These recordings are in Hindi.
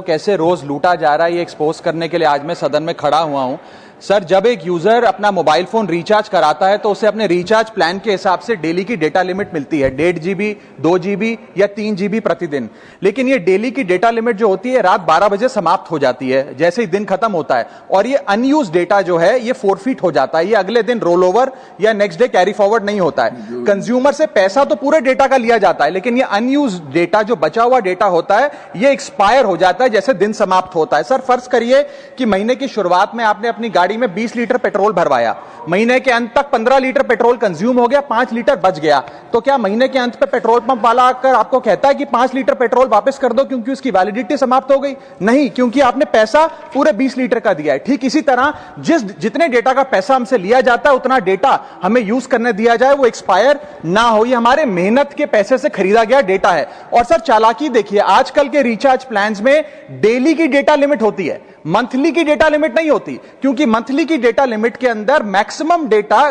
कैसे रोज लूटा जा रहा है ये एक्सपोज करने के लिए आज मैं सदन में खड़ा हुआ हूं। सर, जब एक यूजर अपना मोबाइल फोन रिचार्ज कराता है तो उसे अपने रिचार्ज प्लान के हिसाब से डेली की डेटा लिमिट मिलती है 1.5 GB, 2 GB या 3 GB प्रतिदिन। लेकिन ये डेली की डेटा लिमिट जो होती है रात 12 बजे समाप्त हो जाती है जैसे ही दिन खत्म होता है, और ये अनयूज डेटा जो है ये फोरफिट हो जाता है, ये अगले दिन रोल ओवर या नेक्स्ट डे कैरी फॉरवर्ड नहीं होता है। कंज्यूमर से पैसा तो पूरे डेटा का लिया जाता है, लेकिन ये अनयूज डेटा जो बचा हुआ डेटा होता है ये एक्सपायर हो जाता है जैसे दिन समाप्त होता है। सर, फर्ज करिए कि महीने की शुरुआत में आपने अपनी गाड़ी में 20 लीटर पेट्रोल भरवाया, महीने के अंत तक 15 लीटर पेट्रोल कंज्यूम हो गया, 5 लीटर बच गया, तो क्या महीने के अंत पे पेट्रोल पंप वाला आकर आपको कहता है कि 5 लीटर पेट्रोल वापस कर दो क्योंकि उसकी वैलिडिटी समाप्त हो गई? नहीं, क्योंकि आपने पैसा पूरे 20 लीटर का दिया है। ठीक इसी तरह जितने डेटा का पैसा हमसे लिया जाता है उतना डेटा हमें यूज करने दिया जाए, वो एक्सपायर ना हो। ये हमारे मेहनत के पैसे से खरीदा गया डेटा है। और सर, चालाकी देखिए, आजकल के रिचार्ज प्लान्स में डेली की डेटा लिमिट होती है, मंथली की डेटा लिमिट नहीं होती, क्योंकि मंथली की डेटा लिमिट के अंदर मैक्सिमम डेटा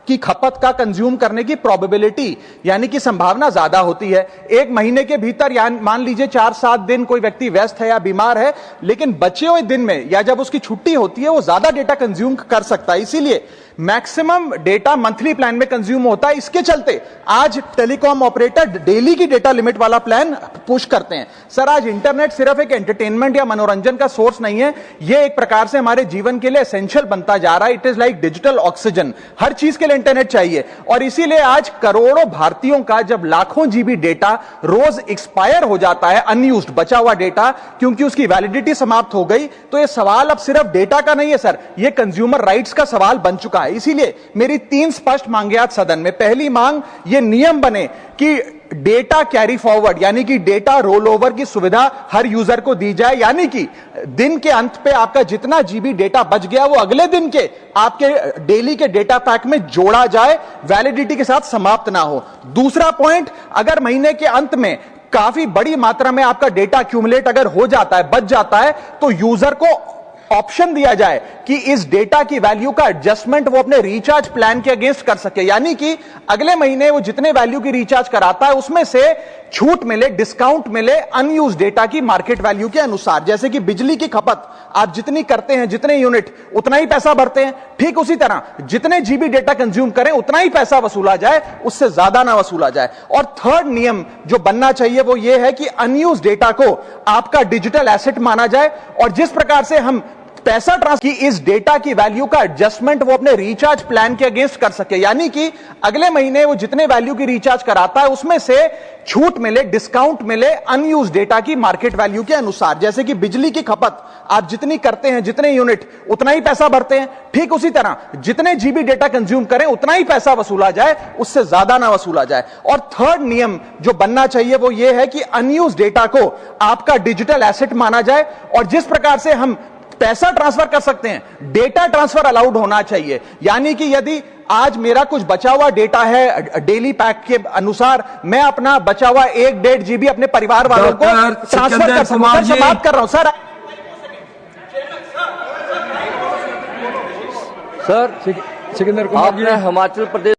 की खपत का कंज्यूम करने की प्रोबेबिलिटी यानी कि संभावना ज्यादा होती है। एक महीने के भीतर या मान लीजिए 4-7 दिन कोई व्यक्ति व्यस्त है या बीमार है, लेकिन बचे हुए दिन में या जब उसकी छुट्टी होती है वो ज्यादा डेटा कंज्यूम कर सकता है। इसीलिए मैक्सिमम डेटा मंथली प्लान में कंज्यूम होता है। इसके चलते आज टेलीकॉम ऑपरेटर डेली की डेटा लिमिट वाला प्लान पुश करते हैं। सर, आज इंटरनेट सिर्फ एक एंटरटेनमेंट या मनोरंजन का सोर्स नहीं है, यह एक प्रकार से हमारे जीवन के लिए एसेंशियल बनता जा रहा है। It is like digital oxygen, हर चीज के लिए इंटरनेट चाहिए। और इसीलिए आज करोड़ों भारतीयों का जब लाखों जीबी डेटा रोज एक्सपायर हो जाता है, अनयूज्ड बचा हुआ डेटा, क्योंकि उसकी वैलिडिटी समाप्त हो गई, तो यह सवाल अब सिर्फ डेटा का नहीं है सर, यह कंज्यूमर राइट्स का सवाल बन चुका है। इसीलिए मेरी 3 स्पष्ट मांगे आज सदन में। पहली मांग, यह नियम बने कि डेटा कैरी फॉरवर्ड यानी कि डेटा रोल ओवर की सुविधा हर यूजर को दी जाए, यानी कि दिन के अंत पे आपका जितना जीबी डेटा बच गया वो अगले दिन के आपके डेली के डेटा पैक में जोड़ा जाए, वैलिडिटी के साथ समाप्त ना हो। दूसरा पॉइंट, अगर महीने के अंत में काफी बड़ी मात्रा में आपका डेटा एक्यूमुलेट अगर हो जाता है, बच जाता है, तो यूजर को ऑप्शन दिया जाए कि इस डेटा की वैल्यू का एडजस्टमेंट वो अपने रिचार्ज प्लान के अगेंस्ट कर सके, यानी कि अगले महीने वो जितने वैल्यू की रिचार्ज कराता है उसमें से छूट मिले, डिस्काउंट मिले अनयूज डेटा की मार्केट वैल्यू के अनुसार। जैसे कि बिजली की खपत आप जितनी करते हैं, जितने यूनिट, उतना ही पैसा भरते हैं, ठीक उसी तरह जितने जीबी डेटा कंज्यूम करें उतना ही पैसा वसूला जाए, उससे ज्यादा ना वसूला जाए। और थर्ड नियम जो बनना चाहिए वो ये है कि अनयूज डेटा को आपका डिजिटल एसेट माना जाए, और जिस प्रकार से हम पैसा ट्रांसफर की इस डेटा की वैल्यू का एडजस्टमेंट वो अपने रिचार्ज प्लान के अगेंस्ट कर सके, यानी कि अगले महीने वो जितने वैल्यू की रिचार्ज कराता है उसमें से छूट मिले, डिस्काउंट मिले अनयूज डेटा की मार्केट वैल्यू के अनुसार। जैसे कि बिजली की खपत आप जितनी करते हैं, जितने यूनिट, उतना ही पैसा भरते हैं, ठीक उसी तरह जितने जीबी डेटा कंज्यूम करें उतना ही पैसा वसूला जाए, उससे ज्यादा ना वसूला जाए। और थर्ड नियम जो बनना चाहिए वो ये है कि अनयूज डेटा को आपका डिजिटल एसेट माना जाए, और जिस प्रकार से हम पैसा ट्रांसफर कर सकते हैं, डेटा ट्रांसफर अलाउड होना चाहिए। यानी कि यदि आज मेरा कुछ बचा हुआ डेटा है डेली पैक के अनुसार, मैं अपना बचा हुआ 1.5 GB अपने परिवार वालों को ट्रांसफर कर सकता हूं। सर, बात कर रहा हूं सर। सर, सिकंदर कुमार जी, हिमाचल प्रदेश